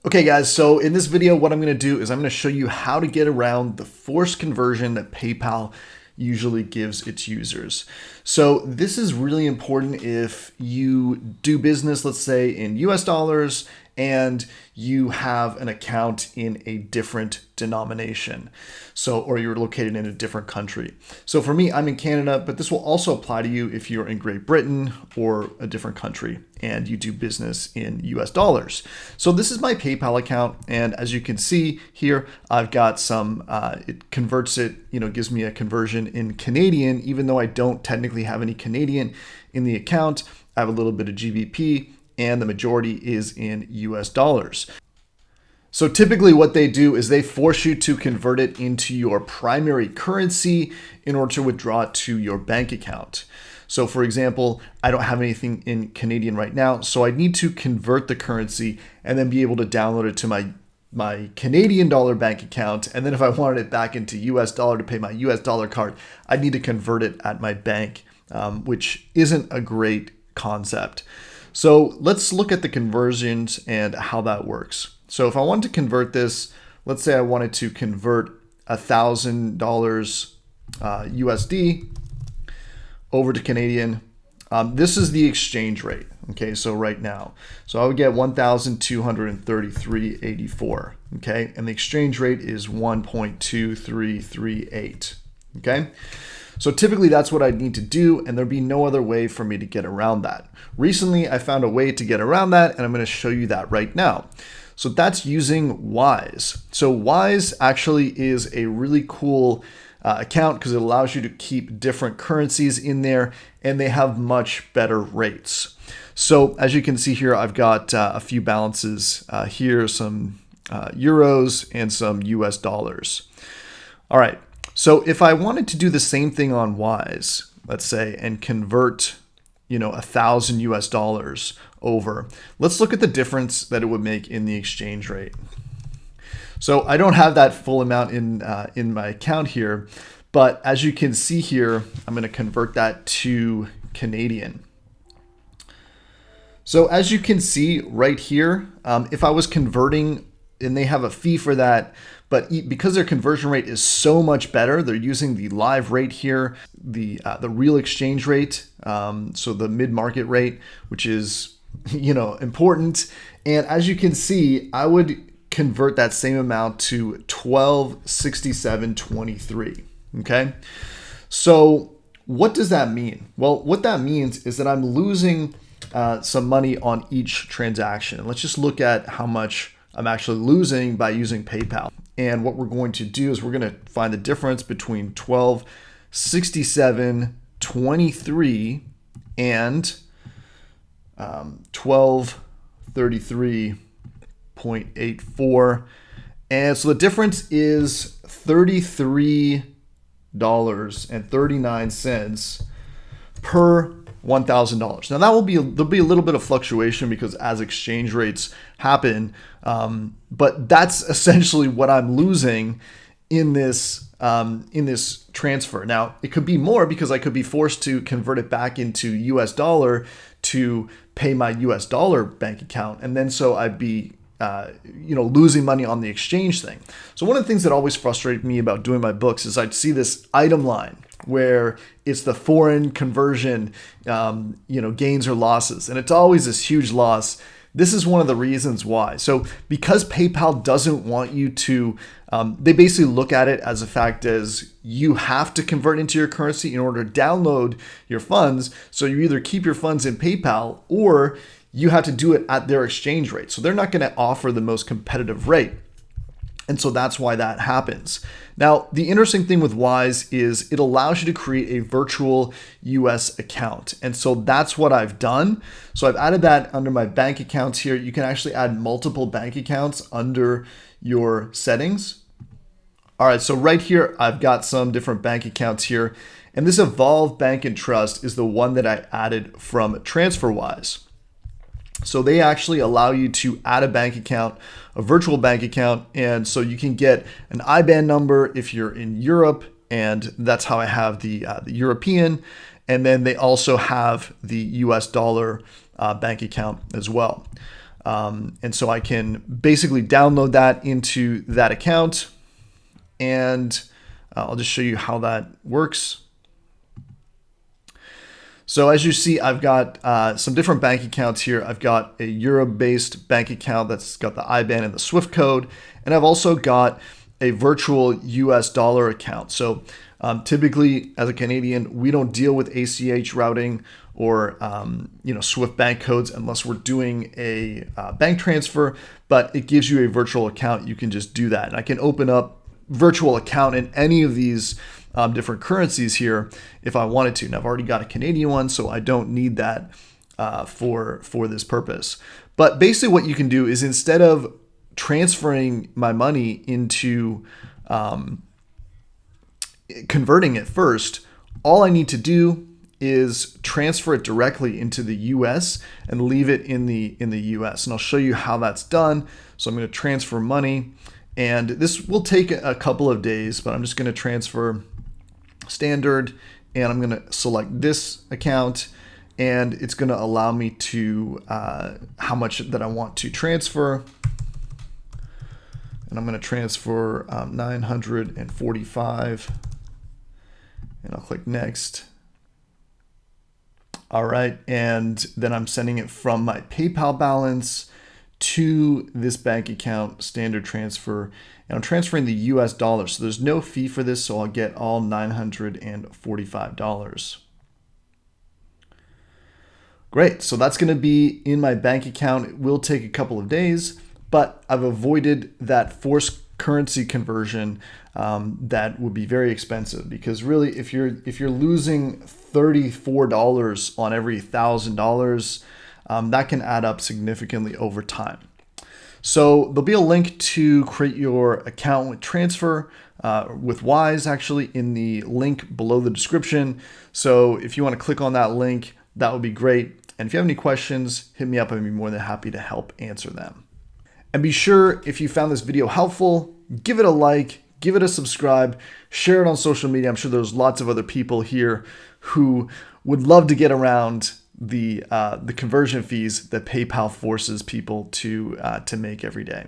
Okay guys, so in this video, what I'm going to do is I'm going to show you how to get around the forced conversion that PayPal usually gives its users. So this is really important if you do business, let's say in US dollars, and you have an account in a different denomination. So, or you're located in a different country. So for me, I'm in Canada, but this will also apply to you if you're in Great Britain or a different country and you do business in US dollars. So this is my PayPal account. And as you can see here, I've got some, it converts it, gives me a conversion in Canadian, even though I don't technically have any Canadian in the account. I have a little bit of GBP and the majority is in US dollars. So typically what they do is they force you to convert it into your primary currency in order to withdraw it to your bank account. So for example, I don't have anything in Canadian right now, so I need to convert the currency and then be able to download it to my Canadian dollar bank account. And then if I wanted it back into US dollar to pay my US dollar card, I'd need to convert it at my bank, which isn't a great concept. So let's look at the conversions and how that works. So if I want to convert this, let's say I wanted to convert $1,000 USD over to Canadian. This is the exchange rate. Okay, so right now, so I would get 1,233.84. Okay, and the exchange rate is 1.2338. Okay. So typically that's what I'd need to do, and there'd be no other way for me to get around that. Recently, I found a way to get around that, and I'm going to show you that right now. So that's using Wise. So Wise actually is a really cool account because it allows you to keep different currencies in there, and they have much better rates. So as you can see here, I've got a few balances here, some euros and some US dollars. All right. So if I wanted to do the same thing on Wise, let's say, and convert, 1,000 US dollars over, let's look at the difference that it would make in the exchange rate. So I don't have that full amount in my account here, but as you can see here, I'm going to convert that to Canadian. So as you can see right here, if I was converting, and they have a fee for that, but because their conversion rate is so much better, they're using the live rate here, the real exchange rate, so the mid-market rate, which is important. And as you can see, I would convert that same amount to 1267.23. Okay, so what does that mean? Well, what that means is that I'm losing some money on each transaction. Let's just look at how much I'm actually losing by using PayPal. And what we're going to do is we're going to find the difference between 1267.23 and 1233.84. And so the difference is $33.39 per $1,000. Now there'll be a little bit of fluctuation because as exchange rates happen, but that's essentially what I'm losing in this transfer. Now it could be more because I could be forced to convert it back into US dollar to pay my US dollar bank account, and then so I'd be losing money on the exchange thing. So one of the things that always frustrated me about doing my books is I'd see this item line where it's the foreign conversion, gains or losses. And it's always this huge loss. This is one of the reasons why. So because PayPal doesn't want you to, they basically look at it as a fact as you have to convert into your currency in order to download your funds. So you either keep your funds in PayPal or you have to do it at their exchange rate. So they're not going to offer the most competitive rate. And so that's why that happens. Now, the interesting thing with Wise is it allows you to create a virtual US account. And so that's what I've done. So I've added that under my bank accounts here. You can actually add multiple bank accounts under your settings. All right, so right here, I've got some different bank accounts here. And this Evolve Bank and Trust is the one that I added from TransferWise. So they actually allow you to add a bank account, a virtual bank account, and so you can get an IBAN number if you're in Europe, and that's how I have the European, and then they also have the US dollar bank account as well. And so I can basically download that into that account, and I'll just show you how that works. So as you see, I've got some different bank accounts here. I've got a Euro-based bank account that's got the IBAN and the SWIFT code, and I've also got a virtual US dollar account. So typically, as a Canadian, we don't deal with ACH routing or SWIFT bank codes unless we're doing a bank transfer, but it gives you a virtual account. You can just do that. And I can open up virtual account in any of these different currencies here if I wanted to. And I've already got a Canadian one, so I don't need that for this purpose. But basically what you can do is, instead of transferring my money into converting it first, all I need to do is transfer it directly into the US and leave it in the US. And I'll show you how that's done. So I'm going to transfer money, and this will take a couple of days, but I'm just going to transfer standard, and I'm going to select this account, and it's going to allow me to how much that I want to transfer. And I'm going to transfer 945, and I'll click next. All right, and then I'm sending it from my PayPal balance to this bank account, standard transfer, and I'm transferring the US dollars. So there's no fee for this, so I'll get all $945. Great, so that's going to be in my bank account. It will take a couple of days, but I've avoided that forced currency conversion that would be very expensive, because really if you're losing $34 on every $1,000, that can add up significantly over time. So there'll be a link to create your account with transfer with Wise, actually, in the link below the description. So if you want to click on that link, that would be great. And if you have any questions, hit me up. I'd be more than happy to help answer them. And be sure, if you found this video helpful, give it a like, give it a subscribe, share it on social media. I'm sure there's lots of other people here who would love to get around the conversion fees that PayPal forces people to make every day.